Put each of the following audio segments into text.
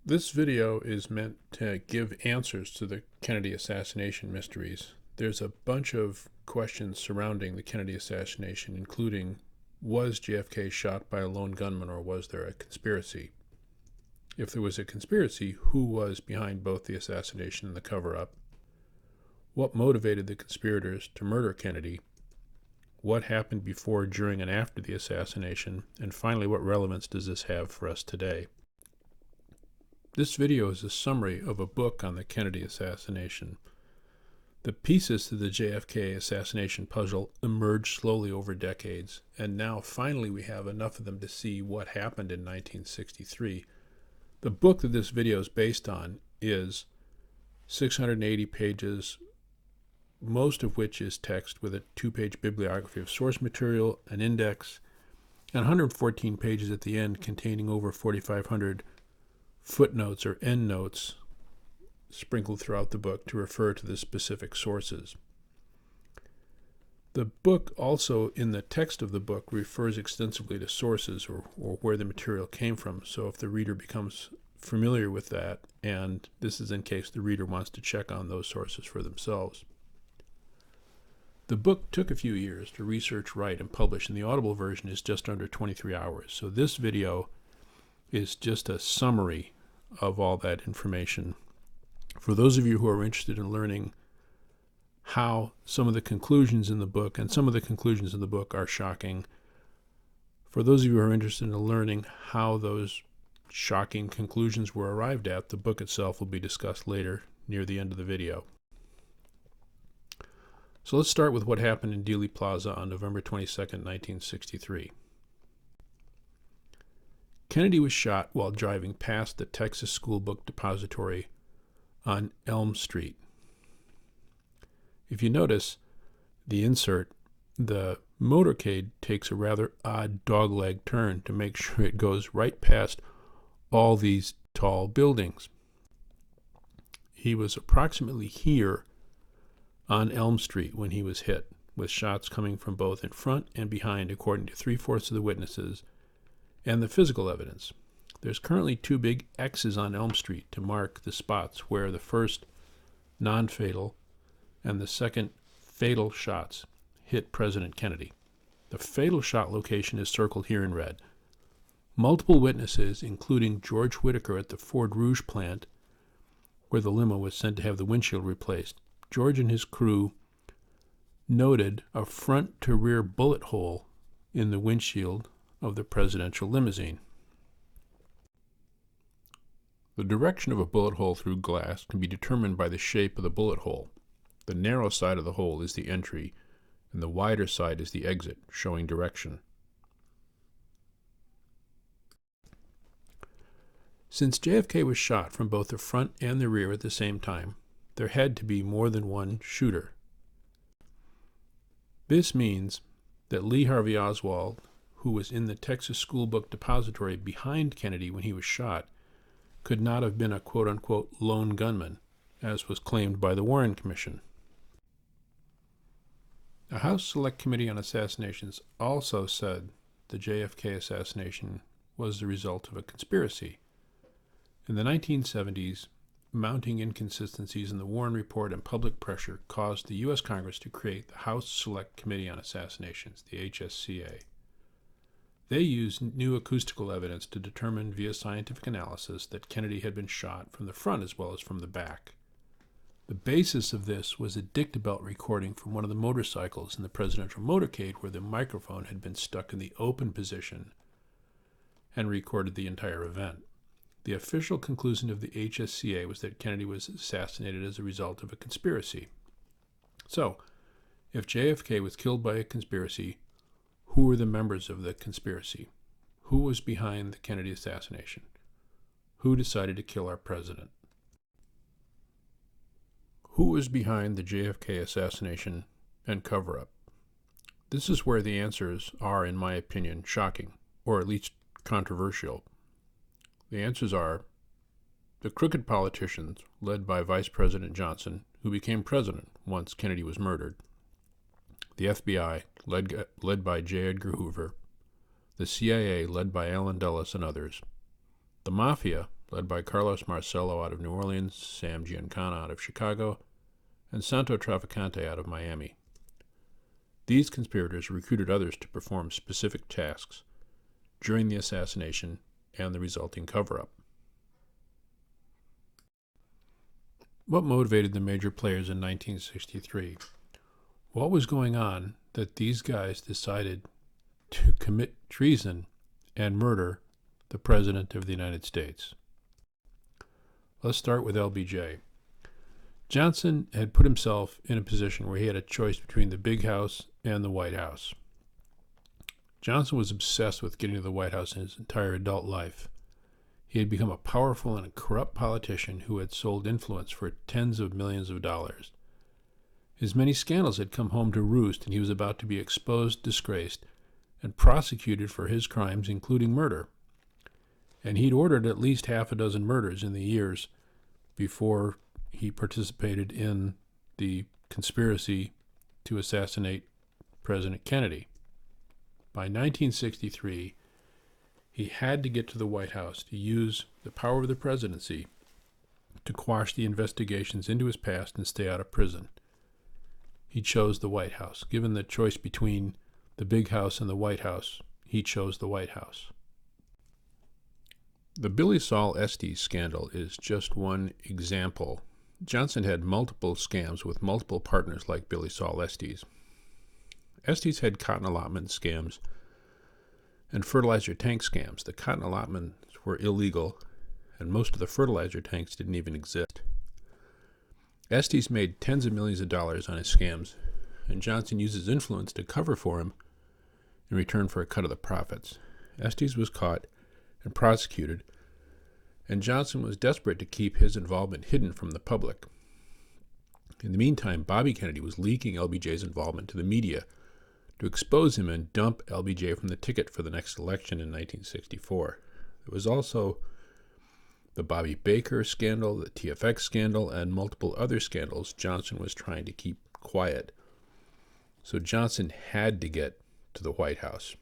This video is meant to give answers to the Kennedy assassination mysteries. There's a bunch of questions surrounding the Kennedy assassination, including, was JFK shot by a lone gunman or was there a conspiracy? If there was a conspiracy, who was behind both the assassination and the cover-up? What motivated the conspirators to murder Kennedy? What happened before, during, and after the assassination? And finally, what relevance does this have for us today? This video is a summary of a book on the Kennedy assassination. The pieces to the JFK assassination puzzle emerged slowly over decades, and now finally we have enough of them to see what happened in 1963. The book that this video is based on is 680 pages, most of which is text with a 2-page bibliography of source material, an index, and 114 pages at the end containing over 4,500 footnotes or endnotes sprinkled throughout the book to refer to the specific sources. The book also, in the text of the book, refers extensively to sources or where the material came from. So if the reader becomes familiar with that, and this is in case the reader wants to check on those sources for themselves. The book took a few years to research, write, and publish, and the Audible version is just under 23 hours. So this video is just a summary of all that information. For those of you who are interested in learning how some of the conclusions in the book, and some of the conclusions in the book are shocking, for those of you who are interested in learning how those shocking conclusions were arrived at, the book itself will be discussed later near the end of the video. So let's start with what happened in Dealey Plaza on November 22nd, 1963. Kennedy was shot while driving past the Texas School Book Depository on Elm Street. If you notice the insert, the motorcade takes a rather odd dogleg turn to make sure it goes right past all these tall buildings. He was approximately here on Elm Street when he was hit, with shots coming from both in front and behind, according to 3/4 of the witnesses and the physical evidence. There's currently 2 big X's on Elm Street to mark the spots where the first non-fatal and the second fatal shots hit President Kennedy. The fatal shot location is circled here in red. Multiple witnesses, including George Whitaker at the Ford Rouge plant, where the limo was sent to have the windshield replaced, George and his crew noted a front-to-rear bullet hole in the windshield of the presidential limousine. The direction of a bullet hole through glass can be determined by the shape of the bullet hole. The narrow side of the hole is the entry, and the wider side is the exit, showing direction. Since JFK was shot from both the front and the rear at the same time, there had to be more than one shooter. This means that Lee Harvey Oswald, who was in the Texas School Book Depository behind Kennedy when he was shot, could not have been a quote-unquote lone gunman, as was claimed by the Warren Commission. The House Select Committee on Assassinations also said the JFK assassination was the result of a conspiracy. In the 1970s, mounting inconsistencies in the Warren Report and public pressure caused the U.S. Congress to create the House Select Committee on Assassinations, the HSCA. They used new acoustical evidence to determine via scientific analysis that Kennedy had been shot from the front as well as from the back. The basis of this was a dictabelt recording from one of the motorcycles in the presidential motorcade where the microphone had been stuck in the open position and recorded the entire event. The official conclusion of the HSCA was that Kennedy was assassinated as a result of a conspiracy. So, if JFK was killed by a conspiracy, who were the members of the conspiracy? Who was behind the Kennedy assassination? Who decided to kill our president? Who was behind the JFK assassination and cover-up? This is where the answers are, in my opinion, shocking, or at least controversial. The answers are the crooked politicians led by Vice President Johnson, who became president once Kennedy was murdered, the FBI, led by J. Edgar Hoover, the CIA, led by Allen Dulles and others, the Mafia, led by Carlos Marcello out of New Orleans, Sam Giancana out of Chicago, and Santo Traficante out of Miami. These conspirators recruited others to perform specific tasks during the assassination and the resulting cover-up. What motivated the major players in 1963? What was going on that these guys decided to commit treason and murder the President of the United States? Let's start with LBJ. Johnson had put himself in a position where he had a choice between the Big House and the White House. Johnson was obsessed with getting to the White House in his entire adult life. He had become a powerful and a corrupt politician who had sold influence for tens of millions of dollars. His many scandals had come home to roost, and he was about to be exposed, disgraced, and prosecuted for his crimes, including murder. And he'd ordered at least half a dozen murders in the years before he participated in the conspiracy to assassinate President Kennedy. By 1963, he had to get to the White House to use the power of the presidency to quash the investigations into his past and stay out of prison. He chose the White House. Given the choice between the Big House and the White House, he chose the White House. The Billy Saul Estes scandal is just one example. Johnson had multiple scams with multiple partners like Billy Saul Estes. Estes had cotton allotment scams and fertilizer tank scams. The cotton allotments were illegal, and most of the fertilizer tanks didn't even exist. Estes made tens of millions of dollars on his scams, and Johnson used his influence to cover for him in return for a cut of the profits. Estes was caught and prosecuted, and Johnson was desperate to keep his involvement hidden from the public. In the meantime, Bobby Kennedy was leaking LBJ's involvement to the media to expose him and dump LBJ from the ticket for the next election in 1964. There was also the Bobby Baker scandal, the TFX scandal, and multiple other scandals Johnson was trying to keep quiet. So Johnson had to get to the White House.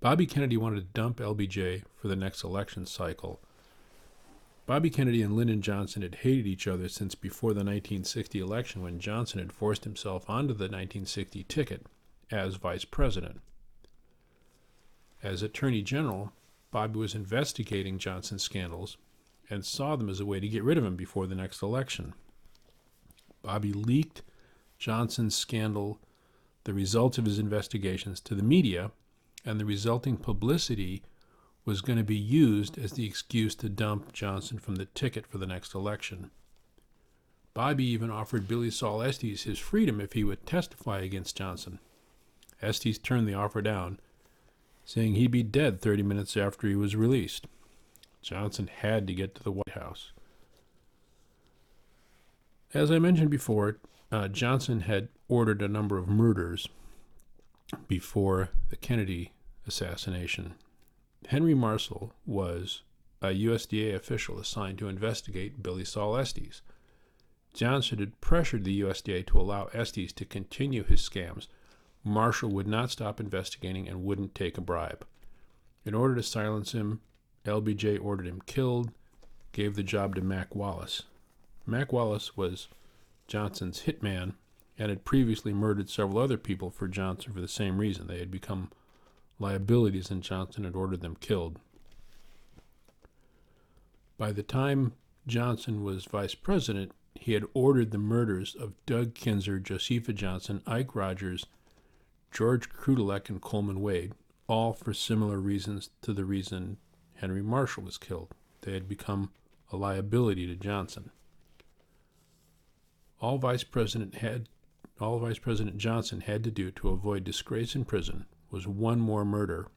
Bobby Kennedy wanted to dump LBJ for the next election cycle. Bobby Kennedy and Lyndon Johnson had hated each other since before the 1960 election, when Johnson had forced himself onto the 1960 ticket as vice president. As Attorney General, Bobby was investigating Johnson's scandals and saw them as a way to get rid of him before the next election. Bobby leaked Johnson's scandal, the results of his investigations, to the media, and the resulting publicity was going to be used as the excuse to dump Johnson from the ticket for the next election. Bobby even offered Billy Saul Estes his freedom if he would testify against Johnson. Estes turned the offer down, saying he'd be dead 30 minutes after he was released. Johnson had to get to the White House. As I mentioned before, Johnson had ordered a number of murders before the Kennedy assassination. Henry Marshall was a USDA official assigned to investigate Billy Saul Estes. Johnson had pressured the USDA to allow Estes to continue his scams. Marshall would not stop investigating and wouldn't take a bribe. In order to silence him, LBJ ordered him killed, gave the job to Mac Wallace. Mac Wallace was Johnson's hitman and had previously murdered several other people for Johnson for the same reason. They had become liabilities, and Johnson had ordered them killed. By the time Johnson was vice president, he had ordered the murders of Doug Kinzer, Josepha Johnson, Ike Rogers, George Krudalek, and Coleman Wade, all for similar reasons to the reason Henry Marshall was killed. They had become a liability to Johnson. All Vice President Johnson had to do to avoid disgrace in prison was one more murder,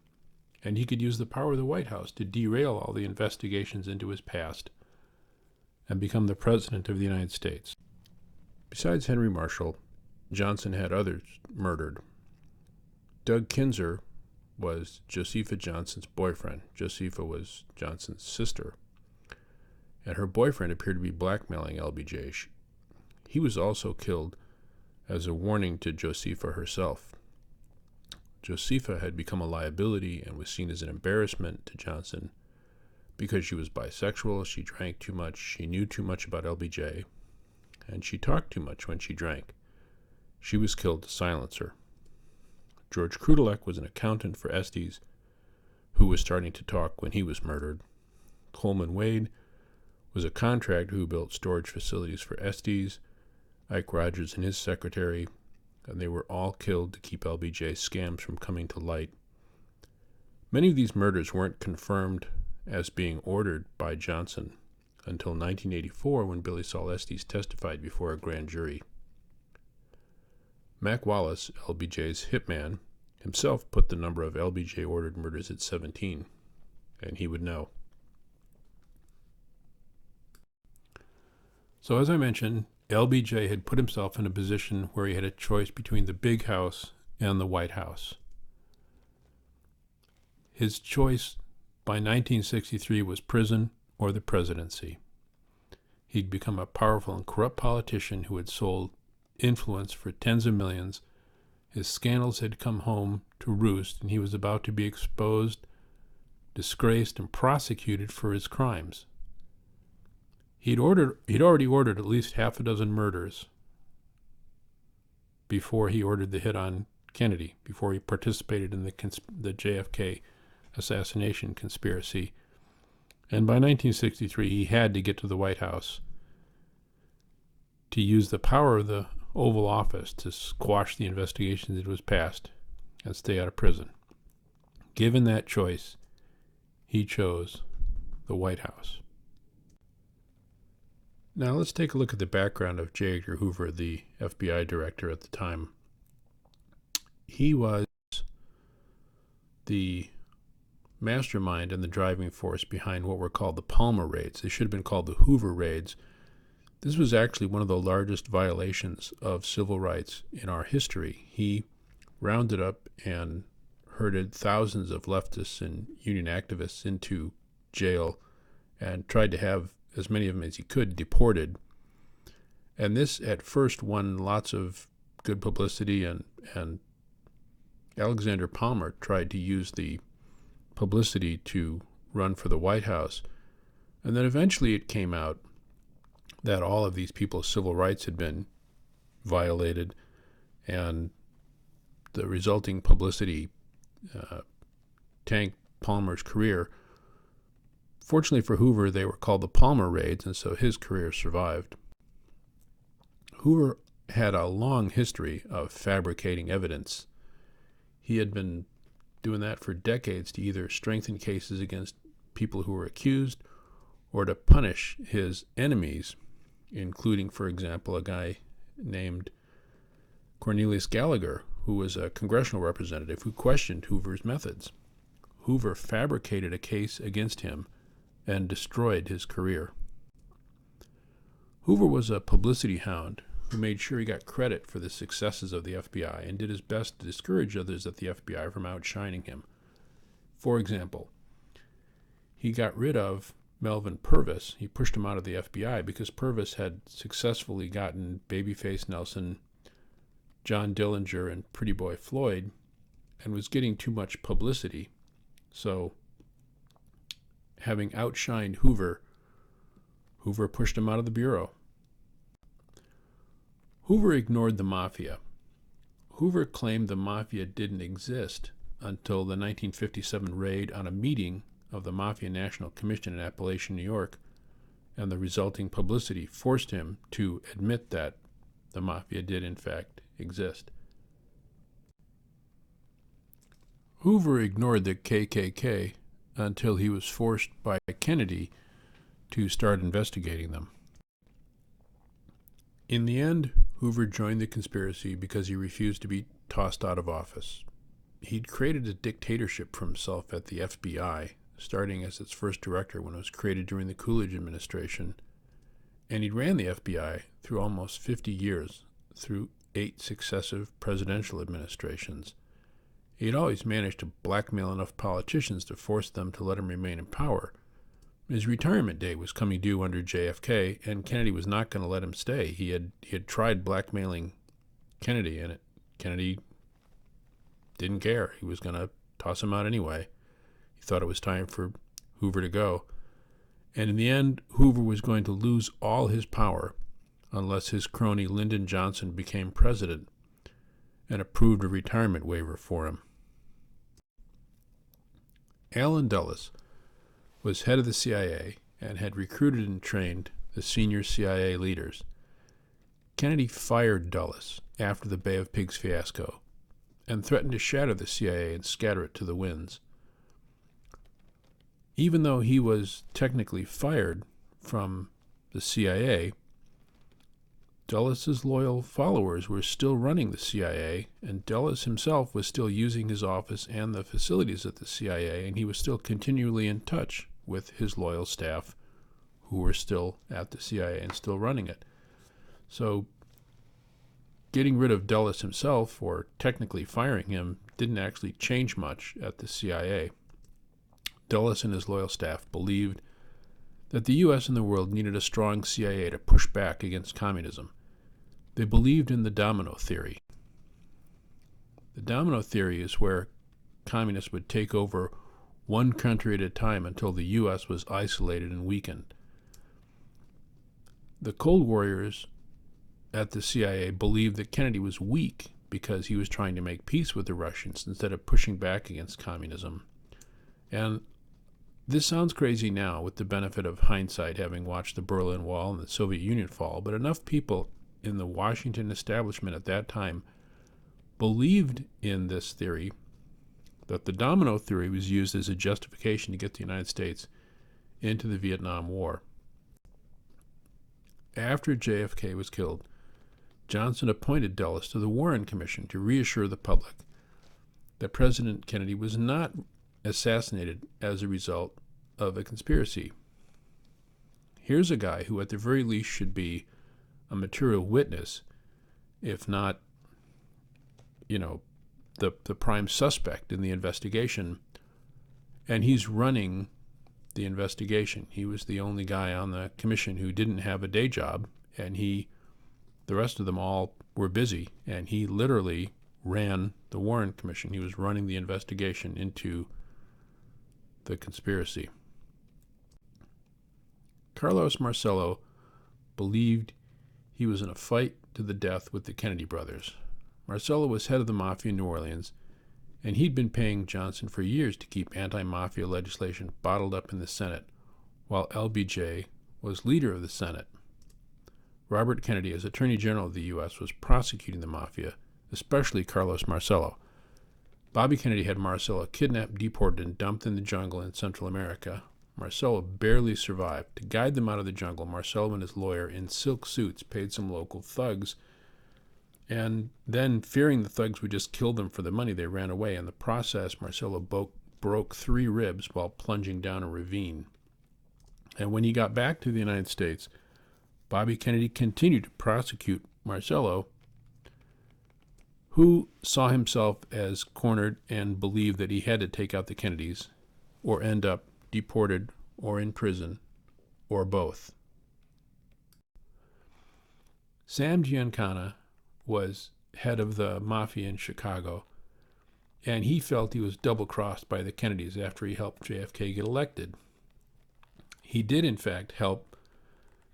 and he could use the power of the White House to derail all the investigations into his past and become the President of the United States. Besides Henry Marshall, Johnson had others murdered. Doug Kinzer was Josepha Johnson's boyfriend. Josepha was Johnson's sister, and her boyfriend appeared to be blackmailing LBJ. He was also killed as a warning to Josepha herself. Josepha had become a liability and was seen as an embarrassment to Johnson because she was bisexual, she drank too much, she knew too much about LBJ, and she talked too much when she drank. She was killed to silence her. George Krudalek was an accountant for Estes who was starting to talk when he was murdered. Coleman Wade was a contractor who built storage facilities for Estes, Ike Rogers and his secretary, and they were all killed to keep LBJ's scams from coming to light. Many of these murders weren't confirmed as being ordered by Johnson until 1984 when Billy Saul Estes testified before a grand jury. Mac Wallace, LBJ's hitman, himself put the number of LBJ-ordered murders at 17, and he would know. So as I mentioned, LBJ had put himself in a position where he had a choice between the Big House and the White House. His choice by 1963 was prison or the presidency. He'd become a powerful and corrupt politician who had sold influence for tens of millions. His scandals had come home to roost, and he was about to be exposed, disgraced, and prosecuted for his crimes. He'd already ordered at least half a dozen murders before he ordered the hit on Kennedy, before he participated in the JFK assassination conspiracy. And by 1963, he had to get to the White House to use the power of the Oval Office to squash the investigation that was passed and stay out of prison. Given that choice, he chose the White House. Now let's take a look at the background of J. Edgar Hoover, the FBI director at the time. He was the mastermind and the driving force behind what were called the Palmer raids. They should have been called the Hoover raids. This was actually one of the largest violations of civil rights in our history. He rounded up and herded thousands of leftists and union activists into jail and tried to have as many of them as he could deported. And this at first won lots of good publicity, and Alexander Palmer tried to use the publicity to run for the White House. And then eventually it came out that all of these people's civil rights had been violated, and the resulting publicity tanked Palmer's career. Fortunately for Hoover, they were called the Palmer raids, and so his career survived. Hoover had a long history of fabricating evidence. He had been doing that for decades to either strengthen cases against people who were accused or to punish his enemies, including, for example, a guy named Cornelius Gallagher, who was a congressional representative who questioned Hoover's methods. Hoover fabricated a case against him and destroyed his career. Hoover was a publicity hound who made sure he got credit for the successes of the FBI and did his best to discourage others at the FBI from outshining him. For example, he got rid of Melvin Purvis. He pushed him out of the FBI because Purvis had successfully gotten Babyface Nelson, John Dillinger, and Pretty Boy Floyd, and was getting too much publicity. So, having outshined Hoover, Hoover pushed him out of the bureau. Hoover ignored the mafia. Hoover claimed the mafia didn't exist until the 1957 raid on a meeting of the Mafia National Commission in Appalachian, New York, and the resulting publicity forced him to admit that the mafia did in fact exist. Hoover ignored the KKK until he was forced by Kennedy to start investigating them. In the end, Hoover joined the conspiracy because he refused to be tossed out of office. He'd created a dictatorship for himself at the FBI, starting as its first director when it was created during the Coolidge administration, and he ran the FBI through almost 50 years, through 8 successive presidential administrations. He'd always managed to blackmail enough politicians to force them to let him remain in power. His retirement date was coming due under JFK, and Kennedy was not going to let him stay. He had tried blackmailing Kennedy, and Kennedy didn't care. He was going to toss him out anyway. He thought it was time for Hoover to go. And in the end, Hoover was going to lose all his power unless his crony Lyndon Johnson became president and approved a retirement waiver for him. Allen Dulles was head of the CIA and had recruited and trained the senior CIA leaders. Kennedy fired Dulles after the Bay of Pigs fiasco and threatened to shatter the CIA and scatter it to the winds. Even though he was technically fired from the CIA, Dulles' loyal followers were still running the CIA, and Dulles himself was still using his office and the facilities at the CIA, and he was still continually in touch with his loyal staff who were still at the CIA and still running it. So getting rid of Dulles himself, or technically firing him, didn't actually change much at the CIA. Dulles and his loyal staff believed that the U.S. and the world needed a strong CIA to push back against communism. They believed in the domino theory. The domino theory is where communists would take over one country at a time until the U.S. was isolated and weakened. The Cold Warriors at the CIA believed that Kennedy was weak because he was trying to make peace with the Russians instead of pushing back against communism. And this sounds crazy now with the benefit of hindsight, having watched the Berlin Wall and the Soviet Union fall, but enough people in the Washington establishment at that time believed in this theory that the domino theory was used as a justification to get the United States into the Vietnam War. After JFK was killed, Johnson appointed Dulles to the Warren Commission to reassure the public that President Kennedy was not assassinated as a result of a conspiracy. Here's a guy who at the very least should be a material witness, if not, the prime suspect in the investigation, and he's running the investigation. He was the only guy on the commission who didn't have a day job, and the rest of them all were busy, and he literally ran the Warren Commission. He was running the investigation into the conspiracy. Carlos Marcello believed he was in a fight to the death with the Kennedy brothers. Marcello was head of the mafia in New Orleans, and he'd been paying Johnson for years to keep anti-mafia legislation bottled up in the Senate, while LBJ was leader of the Senate. Robert Kennedy, as Attorney General of the U.S., was prosecuting the mafia, especially Carlos Marcello. Bobby Kennedy had Marcello kidnapped, deported, and dumped in the jungle in Central America. Marcello barely survived. To guide them out of the jungle, Marcello and his lawyer, in silk suits, paid some local thugs, and then, fearing the thugs would just kill them for the money, they ran away. In the process, Marcello broke 3 ribs while plunging down a ravine. And when he got back to the United States, Bobby Kennedy continued to prosecute Marcello, who saw himself as cornered and believed that he had to take out the Kennedys or end up deported or in prison or both. Sam Giancana was head of the mafia in Chicago, and he felt he was double-crossed by the Kennedys after he helped JFK get elected. He did, in fact, help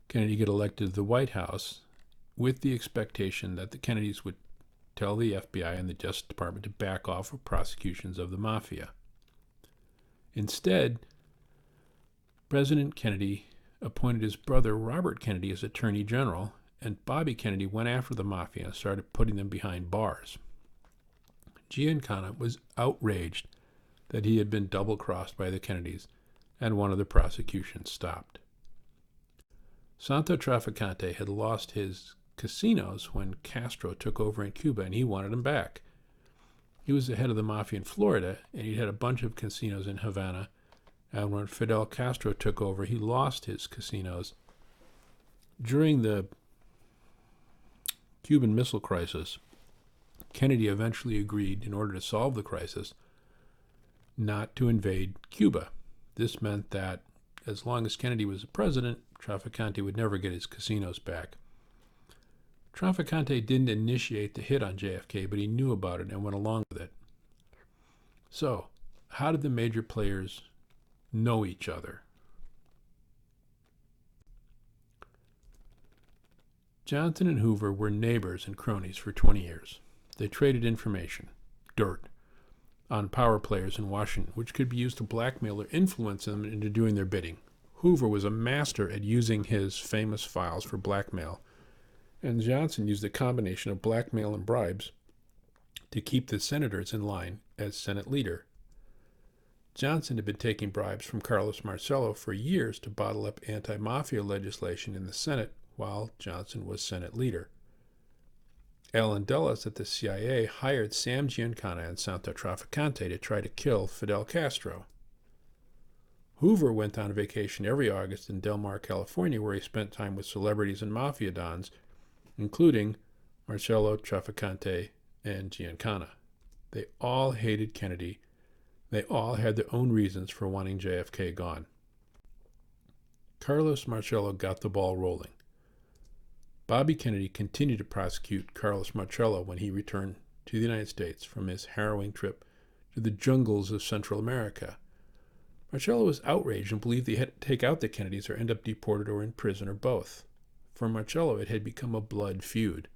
Kennedy get elected to the White House with the expectation that the Kennedys would tell the FBI and the Justice Department to back off of prosecutions of the mafia. Instead, President Kennedy appointed his brother Robert Kennedy as Attorney General, and Bobby Kennedy went after the mafia and started putting them behind bars. Giancana was outraged that he had been double-crossed by the Kennedys and wanted the prosecution stopped. Santo Trafficante had lost his casinos when Castro took over in Cuba, and he wanted them back. He was the head of the mafia in Florida, and he'd had a bunch of casinos in Havana, and when Fidel Castro took over, he lost his casinos. During the Cuban Missile Crisis, Kennedy eventually agreed, in order to solve the crisis, not to invade Cuba. This meant that as long as Kennedy was the president, Trafficante would never get his casinos back. Trafficante didn't initiate the hit on JFK, but he knew about it and went along with it. So, how did the major players know each other? Johnson and Hoover were neighbors and cronies for 20 years. They traded information, dirt, on power players in Washington, which could be used to blackmail or influence them into doing their bidding. Hoover was a master at using his famous files for blackmail, and Johnson used a combination of blackmail and bribes to keep the senators in line as Senate leader. Johnson had been taking bribes from Carlos Marcello for years to bottle up anti-mafia legislation in the Senate while Johnson was Senate leader. Allen Dulles at the CIA hired Sam Giancana and Santo Trafficante to try to kill Fidel Castro. Hoover went on vacation every August in Del Mar, California, where he spent time with celebrities and mafia dons, including Marcello, Trafficante, and Giancana. They all hated Kennedy. They all had their own reasons for wanting JFK gone. Carlos Marcello got the ball rolling. Bobby Kennedy continued to prosecute Carlos Marcello when he returned to the United States from his harrowing trip to the jungles of Central America. Marcello was outraged and believed they had to take out the Kennedys or end up deported or in prison or both. For Marcello, it had become a blood feud.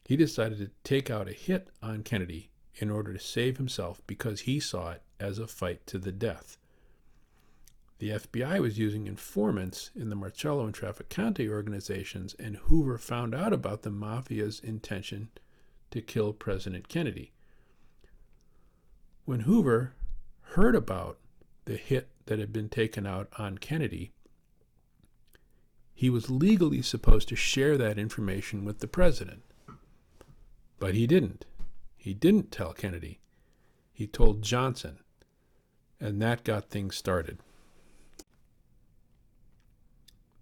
He decided to take out a hit on Kennedy in order to save himself because he saw it as a fight to the death. The FBI was using informants in the Marcello and Trafficante organizations, and Hoover found out about the mafia's intention to kill President Kennedy. When Hoover heard about the hit that had been taken out on Kennedy, he was legally supposed to share that information with the president. But he didn't. He didn't tell Kennedy. He told Johnson, and that got things started.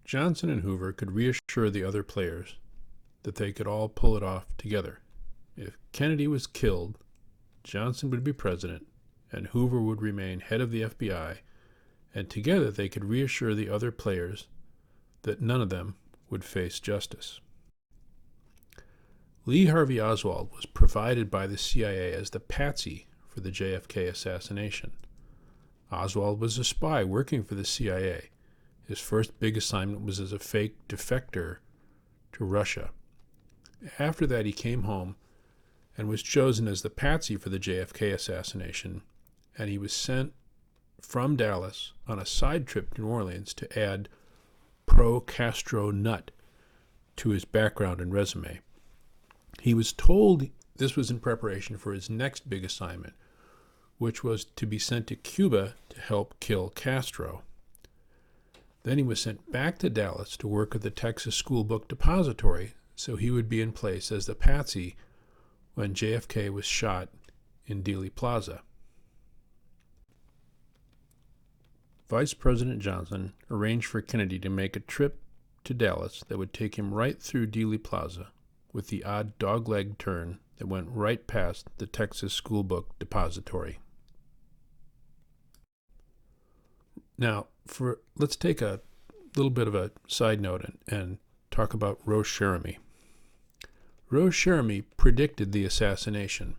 Johnson and Hoover could reassure the other players that they could all pull it off together. If Kennedy was killed, Johnson would be president, and Hoover would remain head of the FBI, and together they could reassure the other players that none of them would face justice. Lee Harvey Oswald was provided by the CIA as the patsy for the JFK assassination. Oswald was a spy working for the CIA. His first big assignment was as a fake defector to Russia. After that, he came home and was chosen as the patsy for the JFK assassination, and he was sent from Dallas on a side trip to New Orleans to add pro-Castro nut to his background and resume. He was told this was in preparation for his next big assignment, which was to be sent to Cuba to help kill Castro. Then he was sent back to Dallas to work at the Texas School Book Depository, so he would be in place as the patsy when JFK was shot in Dealey Plaza. Vice President Johnson arranged for Kennedy to make a trip to Dallas that would take him right through Dealey Plaza, with the odd dogleg turn that went right past the Texas School Book Depository. Now, let's take a little bit of a side note and talk about Rose Cheramy. Rose Cheramy predicted the assassination.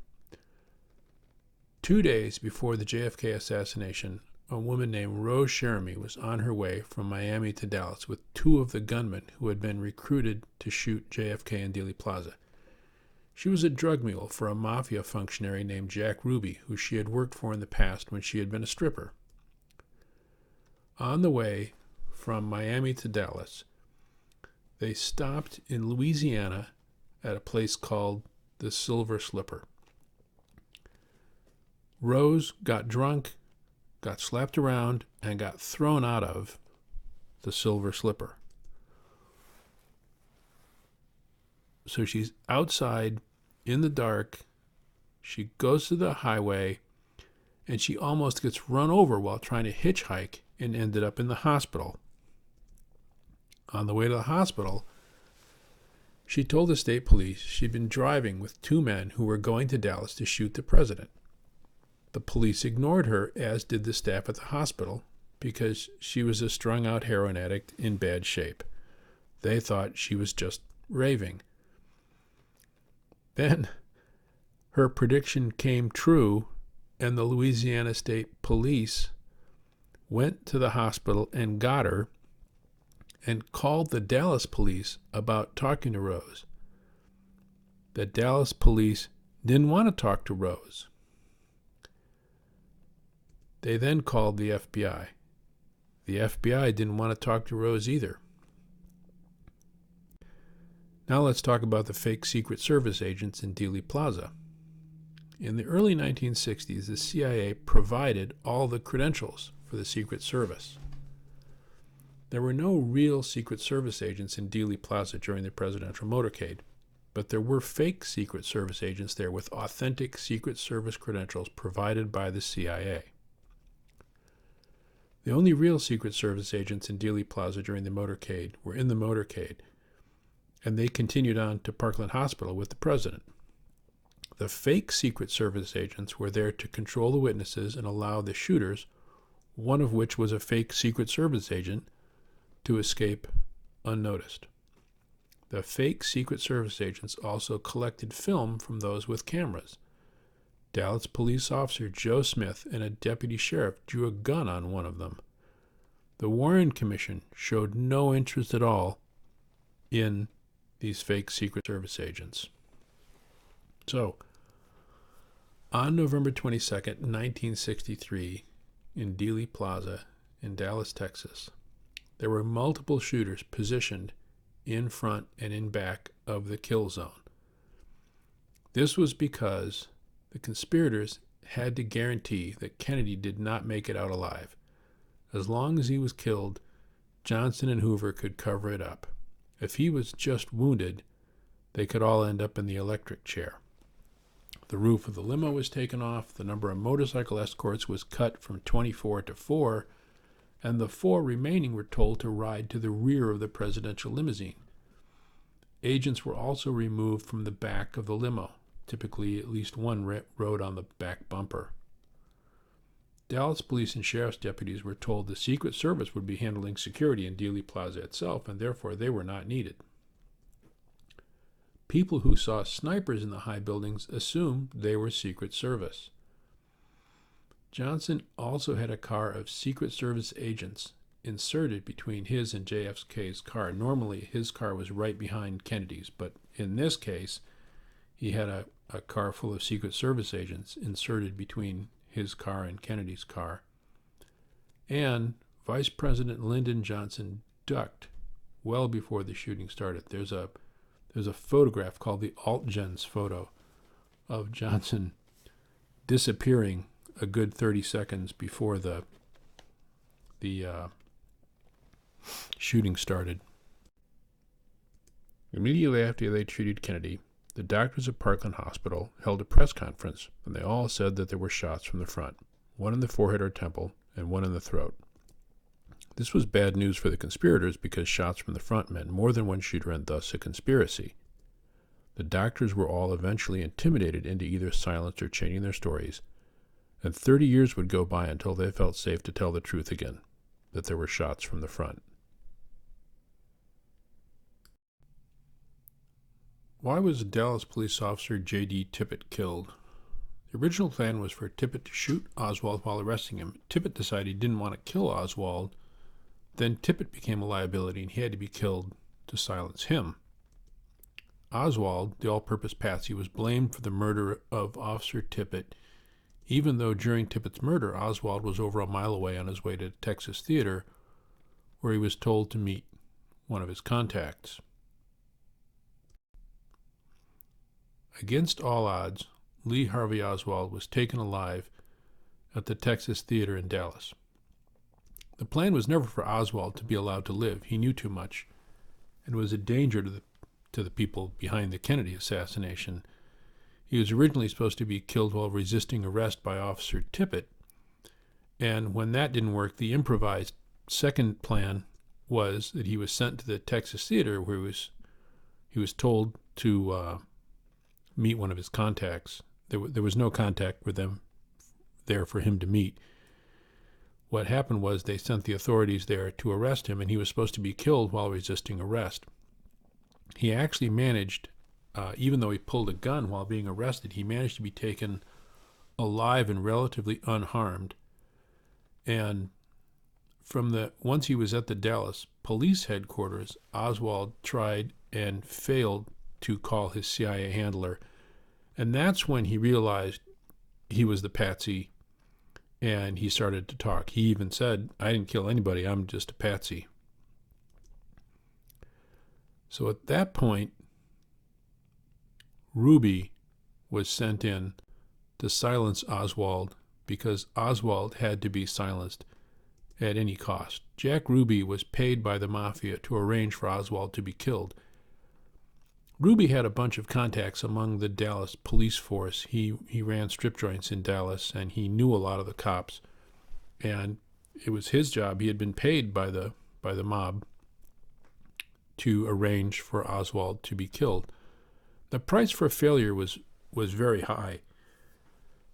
2 days before the JFK assassination, a woman named Rose Cheramy was on her way from Miami to Dallas with 2 of the gunmen who had been recruited to shoot JFK in Dealey Plaza. She was a drug mule for a mafia functionary named Jack Ruby, who she had worked for in the past when she had been a stripper. On the way from Miami to Dallas, they stopped in Louisiana at a place called the Silver Slipper. Rose got drunk, got slapped around, and got thrown out of the Silver Slipper. So she's outside in the dark. She goes to the highway, and she almost gets run over while trying to hitchhike and ended up in the hospital. On the way to the hospital, she told the state police she'd been driving with 2 men who were going to Dallas to shoot the president. The police ignored her, as did the staff at the hospital, because she was a strung-out heroin addict in bad shape. They thought she was just raving. Then her prediction came true and the Louisiana State Police went to the hospital and got her and called the Dallas police about talking to Rose. The Dallas police didn't want to talk to Rose. They then called the FBI. The FBI didn't want to talk to Rose either. Now let's talk about the fake Secret Service agents in Dealey Plaza. In the early 1960s, the CIA provided all the credentials for the Secret Service. There were no real Secret Service agents in Dealey Plaza during the presidential motorcade, but there were fake Secret Service agents there with authentic Secret Service credentials provided by the CIA. The only real Secret Service agents in Dealey Plaza during the motorcade were in the motorcade, and they continued on to Parkland Hospital with the president. The fake Secret Service agents were there to control the witnesses and allow the shooters, one of which was a fake Secret Service agent, to escape unnoticed. The fake Secret Service agents also collected film from those with cameras. Dallas police officer Joe Smith and a deputy sheriff drew a gun on one of them. The Warren Commission showed no interest at all in these fake Secret Service agents. So, on November 22nd, 1963, in Dealey Plaza in Dallas, Texas, there were multiple shooters positioned in front and in back of the kill zone. This was because the conspirators had to guarantee that Kennedy did not make it out alive. As long as he was killed, Johnson and Hoover could cover it up. If he was just wounded, they could all end up in the electric chair. The roof of the limo was taken off, the number of motorcycle escorts was cut from 24 to 4, and the 4 remaining were told to ride to the rear of the presidential limousine. Agents were also removed from the back of the limo. Typically, at least one rode on the back bumper. Dallas police and sheriff's deputies were told the Secret Service would be handling security in Dealey Plaza itself, and therefore they were not needed. People who saw snipers in the high buildings assumed they were Secret Service. Johnson also had a car of Secret Service agents inserted between his and JFK's car. Normally, his car was right behind Kennedy's, but in this case, he had a car full of Secret Service agents inserted between his car and Kennedy's car. And Vice President Lyndon Johnson ducked well before the shooting started. There's a photograph called the Altgens photo of Johnson disappearing a good 30 seconds before the shooting started. Immediately after they treated Kennedy, the doctors at Parkland Hospital held a press conference, and they all said that there were shots from the front, one in the forehead or temple, and one in the throat. This was bad news for the conspirators because shots from the front meant more than one shooter and thus a conspiracy. The doctors were all eventually intimidated into either silence or changing their stories, and 30 years would go by until they felt safe to tell the truth again, that there were shots from the front. Why was Dallas police officer J.D. Tippit killed? The original plan was for Tippit to shoot Oswald while arresting him. Tippit decided he didn't want to kill Oswald. Then Tippit became a liability and he had to be killed to silence him. Oswald, the all-purpose patsy, was blamed for the murder of Officer Tippit, even though during Tippit's murder, Oswald was over a mile away on his way to Texas Theater, where he was told to meet one of his contacts. Against all odds, Lee Harvey Oswald was taken alive at the Texas Theater in Dallas. The plan was never for Oswald to be allowed to live. He knew too much and was a danger to the people behind the Kennedy assassination. He was originally supposed to be killed while resisting arrest by Officer Tippit, and when that didn't work, the improvised second plan was that he was sent to the Texas Theater, where he was told to meet one of his contacts. There was no contact with them there for him to meet. What happened was they sent the authorities there to arrest him, and he was supposed to be killed while resisting arrest. He actually managed, even though he pulled a gun while being arrested, he managed to be taken alive and relatively unharmed. And once he was at the Dallas police headquarters, Oswald tried and failed to call his CIA handler. And that's when he realized he was the patsy, and he started to talk. He even said, "I didn't kill anybody, I'm just a patsy." So at that point, Ruby was sent in to silence Oswald, because Oswald had to be silenced at any cost. Jack Ruby was paid by the mafia to arrange for Oswald to be killed. Ruby had a bunch of contacts among the Dallas police force. He ran strip joints in Dallas, and he knew a lot of the cops. And it was his job. He had been paid by the mob to arrange for Oswald to be killed. The price for failure was very high.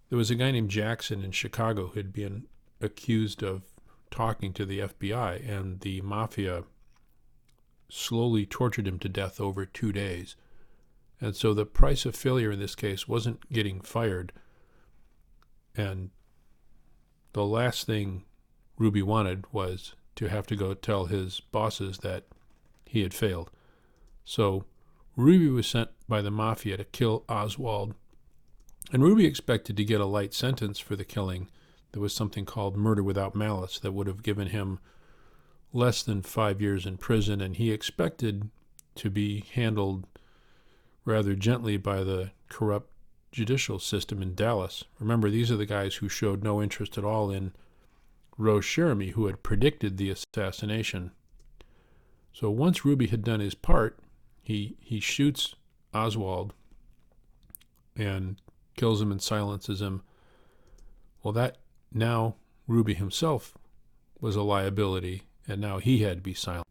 There was a guy named Jackson in Chicago who had been accused of talking to the FBI, and the mafia slowly tortured him to death over 2 days. And so the price of failure in this case wasn't getting fired. And the last thing Ruby wanted was to have to go tell his bosses that he had failed. So Ruby was sent by the mafia to kill Oswald. And Ruby expected to get a light sentence for the killing. There was something called murder without malice that would have given him less than 5 years in prison, and he expected to be handled rather gently by the corrupt judicial system in Dallas. Remember, these are the guys who showed no interest at all in Rose Cheramy, who had predicted the assassination. So once Ruby had done his part, he shoots Oswald and kills him and silences him. Well, that now Ruby himself was a liability, and now he had to be silent.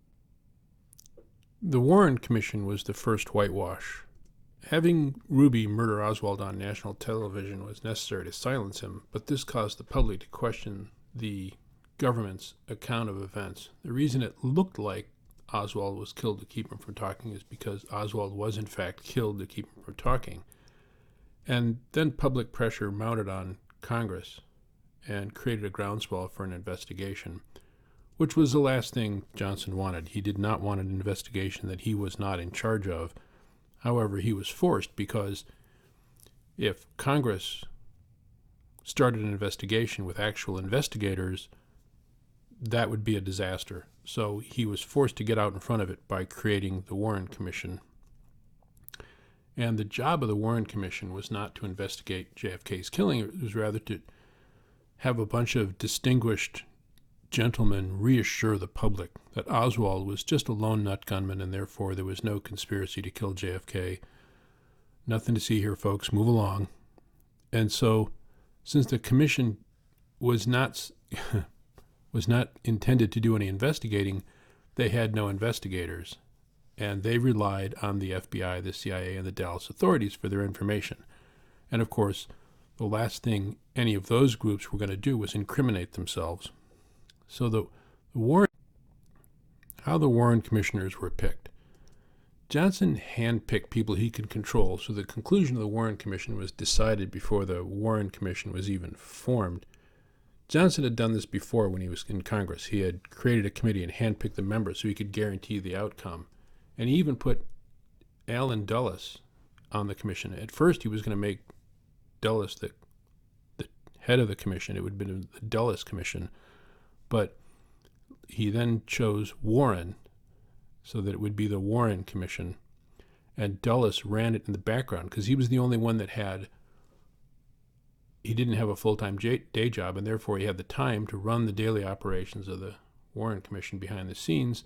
The Warren Commission was the first whitewash. Having Ruby murder Oswald on national television was necessary to silence him, but this caused the public to question the government's account of events. The reason it looked like Oswald was killed to keep him from talking is because Oswald was in fact killed to keep him from talking. And then public pressure mounted on Congress and created a groundswell for an investigation, which was the last thing Johnson wanted. He did not want an investigation that he was not in charge of. However, he was forced, because if Congress started an investigation with actual investigators, that would be a disaster. So he was forced to get out in front of it by creating the Warren Commission. And the job of the Warren Commission was not to investigate JFK's killing. It was rather to have a bunch of distinguished gentlemen reassure the public that Oswald was just a lone nut gunman, and therefore there was no conspiracy to kill JFK. Nothing to see here, folks. Move along. And so, since the commission was not intended to do any investigating, they had no investigators, and they relied on the FBI, the CIA, and the Dallas authorities for their information. And of course, the last thing any of those groups were going to do was incriminate themselves. So how the Warren commissioners were picked. Johnson handpicked people he could control, so the conclusion of the Warren Commission was decided before the Warren Commission was even formed. Johnson had done this before when he was in Congress. He had created a committee and handpicked the members so he could guarantee the outcome. And he even put Allen Dulles on the commission. At first, he was going to make Dulles the head of the commission. It would have been the Dulles Commission. But he then chose Warren so that it would be the Warren Commission. And Dulles ran it in the background because he was the only one that he didn't have a full-time day job, and therefore he had the time to run the daily operations of the Warren Commission behind the scenes.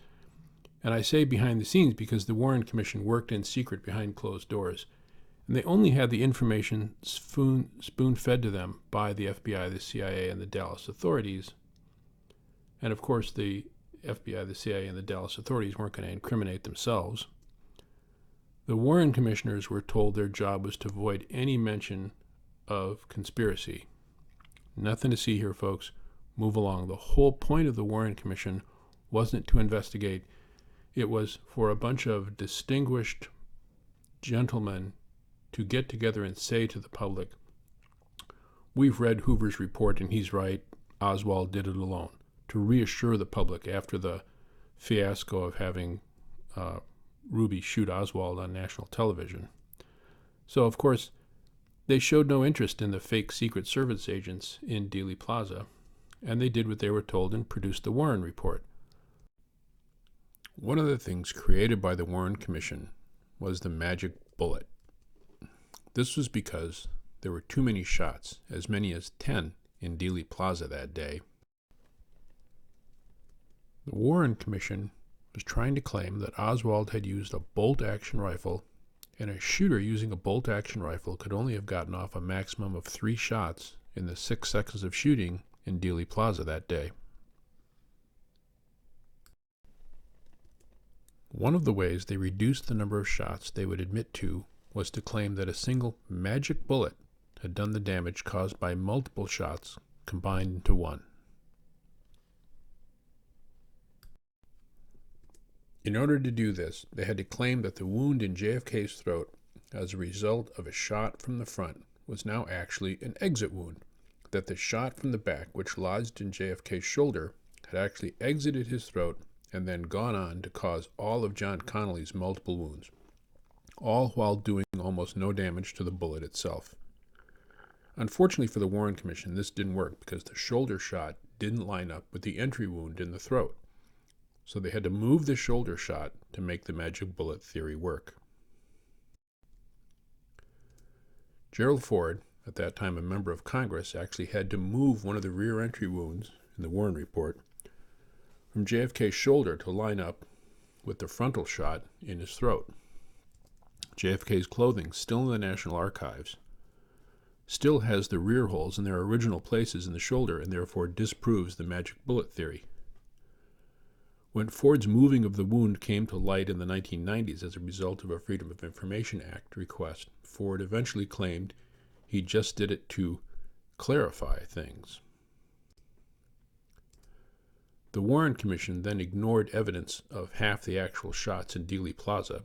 And I say behind the scenes because the Warren Commission worked in secret behind closed doors. And they only had the information spoon-fed to them by the FBI, the CIA, and the Dallas authorities. And of course, the FBI, the CIA, and the Dallas authorities weren't going to incriminate themselves. The Warren commissioners were told their job was to avoid any mention of conspiracy. Nothing to see here, folks. Move along. The whole point of the Warren Commission wasn't to investigate. It was for a bunch of distinguished gentlemen to get together and say to the public, We've read Hoover's report and he's right. Oswald did it alone, to reassure the public after the fiasco of having Ruby shoot Oswald on national television. So, of course, they showed no interest in the fake Secret Service agents in Dealey Plaza, and they did what they were told and produced the Warren Report. One of the things created by the Warren Commission was the magic bullet. This was because there were too many shots, as many as 10 in Dealey Plaza that day. The Warren Commission was trying to claim that Oswald had used a bolt-action rifle, and a shooter using a bolt-action rifle could only have gotten off a maximum of 3 shots in the 6 seconds of shooting in Dealey Plaza that day. One of the ways they reduced the number of shots they would admit to was to claim that a single magic bullet had done the damage caused by multiple shots combined into one. In order to do this, they had to claim that the wound in JFK's throat as a result of a shot from the front was now actually an exit wound, that the shot from the back, which lodged in JFK's shoulder, had actually exited his throat and then gone on to cause all of John Connally's multiple wounds, all while doing almost no damage to the bullet itself. Unfortunately for the Warren Commission, this didn't work because the shoulder shot didn't line up with the entry wound in the throat. So they had to move the shoulder shot to make the magic bullet theory work. Gerald Ford, at that time a member of Congress, actually had to move one of the rear entry wounds in the Warren Report from JFK's shoulder to line up with the frontal shot in his throat. JFK's clothing, still in the National Archives, still has the rear holes in their original places in the shoulder and therefore disproves the magic bullet theory. When Ford's moving of the wound came to light in the 1990s as a result of a Freedom of Information Act request, Ford eventually claimed he just did it to clarify things. The Warren Commission then ignored evidence of half the actual shots in Dealey Plaza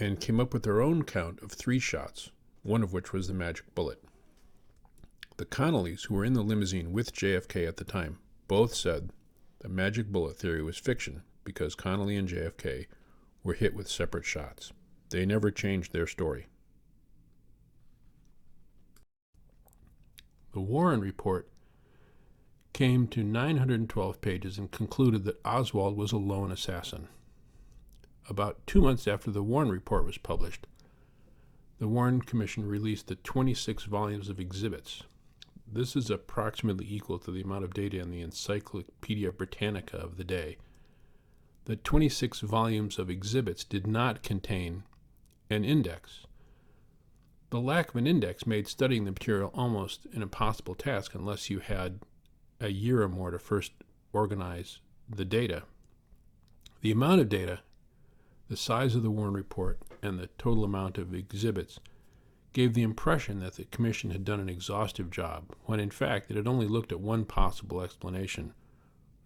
and came up with their own count of 3 shots, one of which was the magic bullet. The Connallys, who were in the limousine with JFK at the time, both said the magic bullet theory was fiction because Connally and JFK were hit with separate shots. They never changed their story. The Warren Report came to 912 pages and concluded that Oswald was a lone assassin. About 2 months after the Warren Report was published, the Warren Commission released the 26 volumes of exhibits. This is approximately equal to the amount of data in the Encyclopedia Britannica of the day. The 26 volumes of exhibits did not contain an index. The lack of an index made studying the material almost an impossible task unless you had a year or more to first organize the data. The amount of data, the size of the Warren Report, and the total amount of exhibits gave the impression that the Commission had done an exhaustive job, when in fact it had only looked at one possible explanation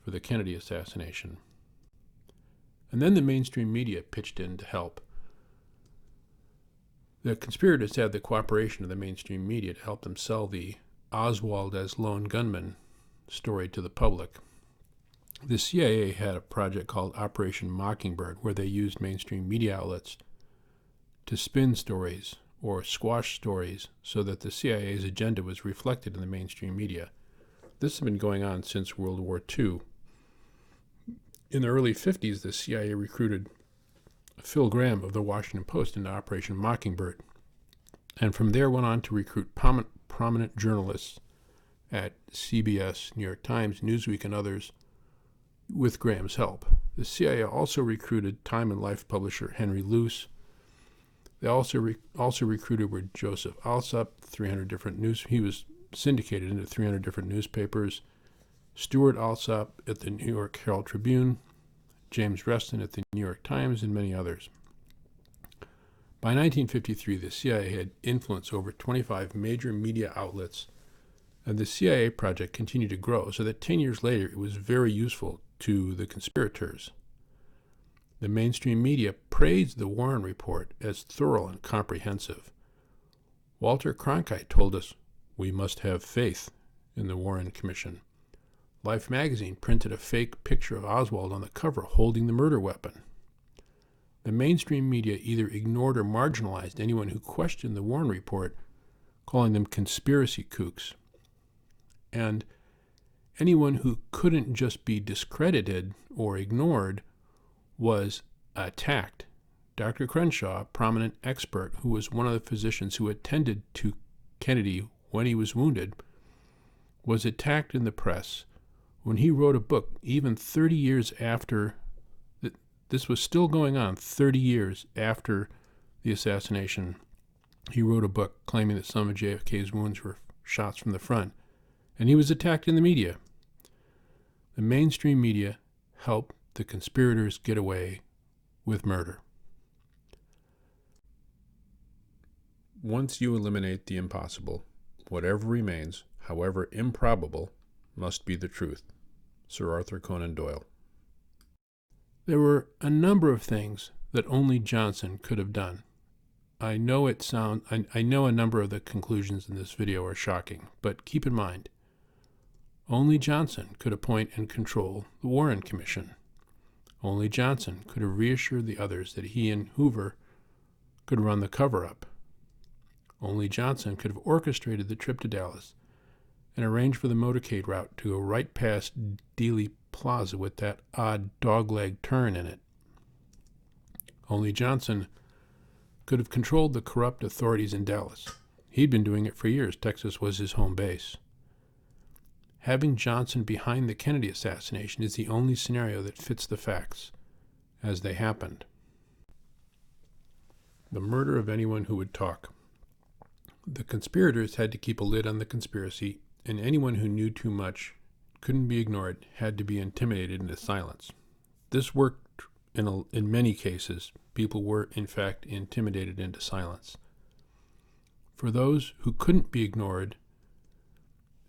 for the Kennedy assassination. And then the mainstream media pitched in to help. The conspirators had the cooperation of the mainstream media to help them sell the Oswald as lone gunman story to the public. The CIA had a project called Operation Mockingbird, where they used mainstream media outlets to spin stories or squash stories so that the CIA's agenda was reflected in the mainstream media. This had been going on since World War II. In the early 50s, the CIA recruited Phil Graham of the Washington Post into Operation Mockingbird, and from there went on to recruit prominent journalists at CBS, New York Times, Newsweek, and others with Graham's help. The CIA also recruited Time and Life publisher Henry Luce. They also recruited were Joseph Alsop, 300 different he was syndicated into 300 different newspapers, Stuart Alsop at the New York Herald Tribune, James Reston at the New York Times, and many others. By 1953, the CIA had influence over 25 major media outlets, and the CIA project continued to grow, so that 10 years later it was very useful to the conspirators. The mainstream media praised the Warren Report as thorough and comprehensive, Walter Cronkite told us we must have faith in the Warren Commission. Life magazine printed a fake picture of Oswald on the cover holding the murder weapon. The mainstream media either ignored or marginalized anyone who questioned the Warren report, calling them conspiracy kooks. And anyone who couldn't just be discredited or ignored was attacked. Dr. Crenshaw, a prominent expert who was one of the physicians who attended to Kennedy when he was wounded, was attacked in the press when he wrote a book even 30 years after, this was still going on 30 years after the assassination. He wrote a book claiming that some of JFK's wounds were shots from the front, and he was attacked in the media. The mainstream media helped the conspirators get away with murder. Once you eliminate the impossible, whatever remains, however improbable, must be the truth. Sir Arthur Conan Doyle. There were a number of things that only Johnson could have done. I know a number of the conclusions in this video are shocking, but keep in mind, only Johnson could appoint and control the Warren Commission. Only Johnson could have reassured the others that he and Hoover could run the cover-up. Only Johnson could have orchestrated the trip to Dallas and arranged for the motorcade route to go right past Dealey Plaza with that odd dogleg turn in it. Only Johnson could have controlled the corrupt authorities in Dallas. He'd been doing it for years. Texas was his home base. Having Johnson behind the Kennedy assassination is the only scenario that fits the facts as they happened. The murder of anyone who would talk. The conspirators had to keep a lid on the conspiracy, and anyone who knew too much, couldn't be ignored, had to be intimidated into silence. This worked in many cases. People were, in fact, intimidated into silence. For those who couldn't be ignored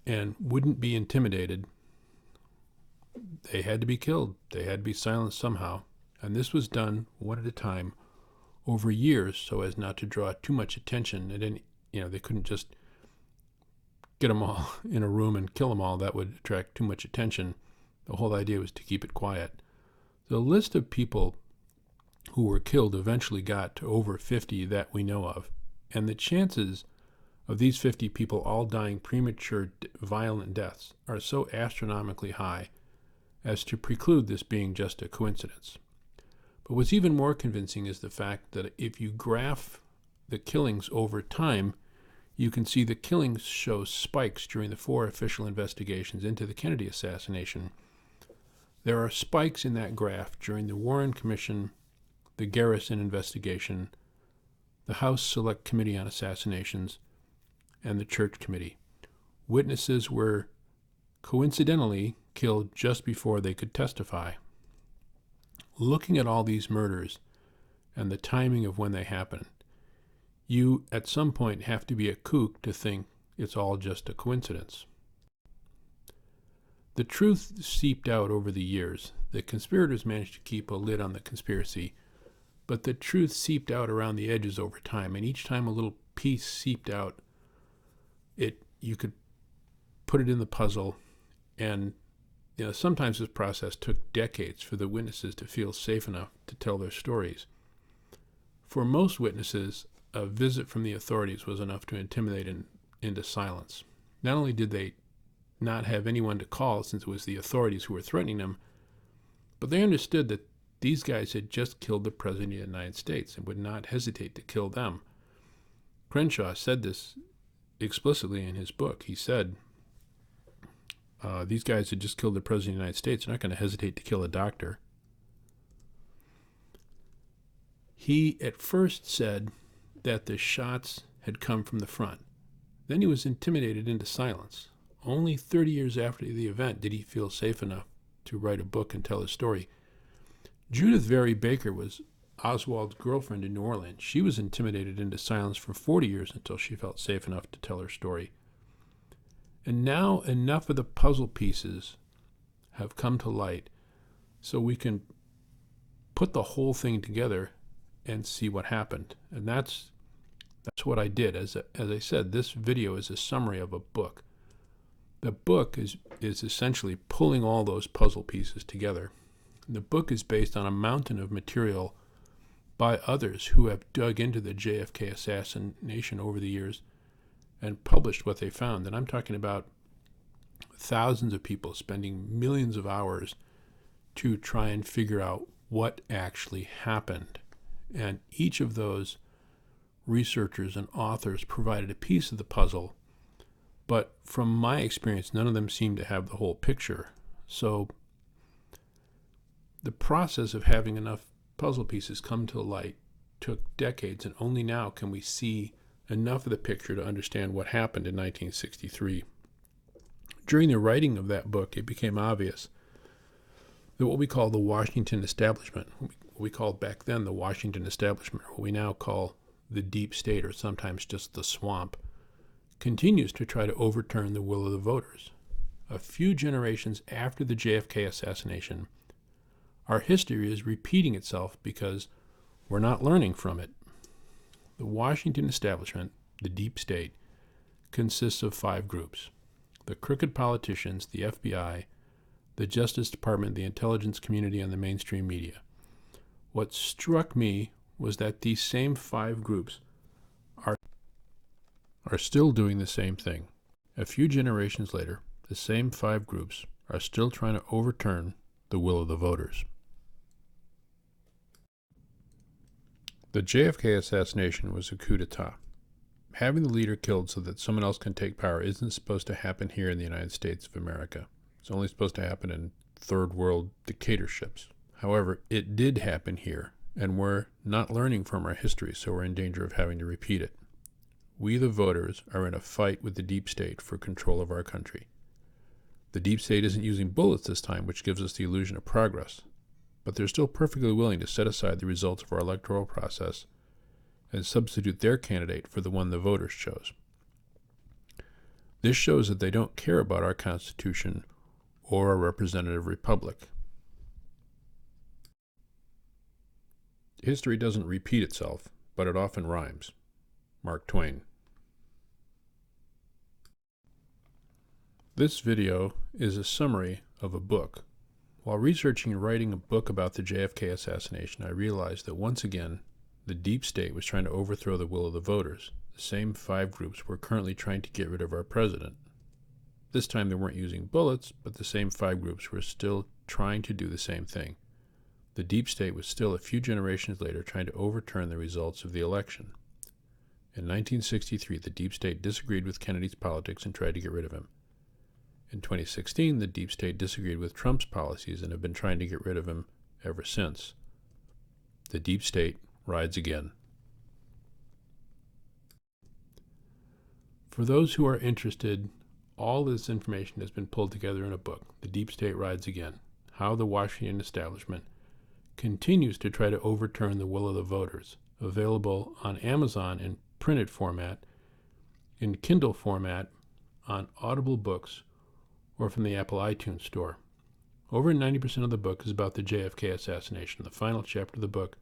and wouldn't be intimidated, they had to be killed. They had to be silenced somehow. And this was done one at a time over years so as not to draw too much attention. They couldn't just get them all in a room and kill them all. That would attract too much attention. The whole idea was to keep it quiet. The list of people who were killed eventually got to over 50 that we know of. And the chances of these 50 people all dying premature, violent deaths are so astronomically high as to preclude this being just a coincidence. But what's even more convincing is the fact that if you graph the killings over time, you can see the killings show spikes during the 4 official investigations into the Kennedy assassination. There are spikes in that graph during the Warren Commission, the Garrison investigation, the House Select Committee on Assassinations, and the Church Committee. Witnesses were coincidentally killed just before they could testify. Looking at all these murders and the timing of when they happened, you at some point have to be a kook to think it's all just a coincidence. The truth seeped out over the years. The conspirators managed to keep a lid on the conspiracy, but the truth seeped out around the edges over time, and each time a little piece seeped out, you could put it in the puzzle, and sometimes this process took decades for the witnesses to feel safe enough to tell their stories. For most witnesses, a visit from the authorities was enough to intimidate into silence. Not only did they not have anyone to call since it was the authorities who were threatening them, but they understood that these guys had just killed the President of the United States and would not hesitate to kill them. Crenshaw said this explicitly in his book. He said, these guys had just killed the President of the United States. They're not going to hesitate to kill a doctor. He at first said that the shots had come from the front. Then he was intimidated into silence. Only 30 years after the event did he feel safe enough to write a book and tell his story. Judith Very Baker was Oswald's girlfriend in New Orleans. She was intimidated into silence for 40 years until she felt safe enough to tell her story. And now enough of the puzzle pieces have come to light so we can put the whole thing together and see what happened. And that's That's what I did. As I said, this video is a summary of a book. The book is essentially pulling all those puzzle pieces together. The book is based on a mountain of material by others who have dug into the JFK assassination over the years and published what they found. And I'm talking about thousands of people spending millions of hours to try and figure out what actually happened. And each of those researchers and authors provided a piece of the puzzle, but from my experience, none of them seemed to have the whole picture. So the process of having enough puzzle pieces come to light took decades, and only now can we see enough of the picture to understand what happened in 1963. During the writing of that book, it became obvious that what we call the Washington establishment, what we called back then the Washington establishment, what we now call the deep state, or sometimes just the swamp, continues to try to overturn the will of the voters. A few generations after the JFK assassination, our history is repeating itself because we're not learning from it. The Washington establishment, the deep state, consists of 5 groups: the crooked politicians, the FBI, the Justice Department, the intelligence community, and the mainstream media. What struck me was that these same 5 groups are still doing the same thing. A few generations later, the same 5 groups are still trying to overturn the will of the voters. The JFK assassination was a coup d'etat. Having the leader killed so that someone else can take power isn't supposed to happen here in the United States of America. It's only supposed to happen in third world dictatorships. However, it did happen here, and we're not learning from our history, so we're in danger of having to repeat it. We, the voters, are in a fight with the deep state for control of our country. The deep state isn't using bullets this time, which gives us the illusion of progress, but they're still perfectly willing to set aside the results of our electoral process and substitute their candidate for the one the voters chose. This shows that they don't care about our Constitution or a representative republic. History doesn't repeat itself, but it often rhymes. Mark Twain. This video is a summary of a book. While researching and writing a book about the JFK assassination, I realized that once again, the deep state was trying to overthrow the will of the voters. The same 5 groups were currently trying to get rid of our president. This time they weren't using bullets, but the same 5 groups were still trying to do the same thing. The deep state was still a few generations later trying to overturn the results of the election. In 1963, the deep state disagreed with Kennedy's politics and tried to get rid of him. In 2016, the deep state disagreed with Trump's policies and have been trying to get rid of him ever since. The deep state rides again. For those who are interested, all this information has been pulled together in a book, The Deep State Rides Again: How the Washington Establishment Continues to Try to Overturn the Will of the Voters, available on Amazon in printed format, in Kindle format, on Audible Books, or from the Apple iTunes Store. Over 90% of the book is about the JFK assassination. The final chapter of the book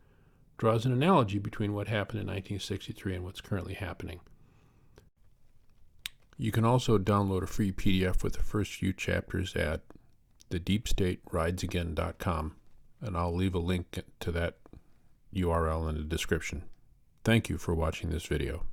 draws an analogy between what happened in 1963 and what's currently happening. You can also download a free PDF with the first few chapters at thedeepstateridesagain.com, and I'll leave a link to that URL in the description. Thank you for watching this video.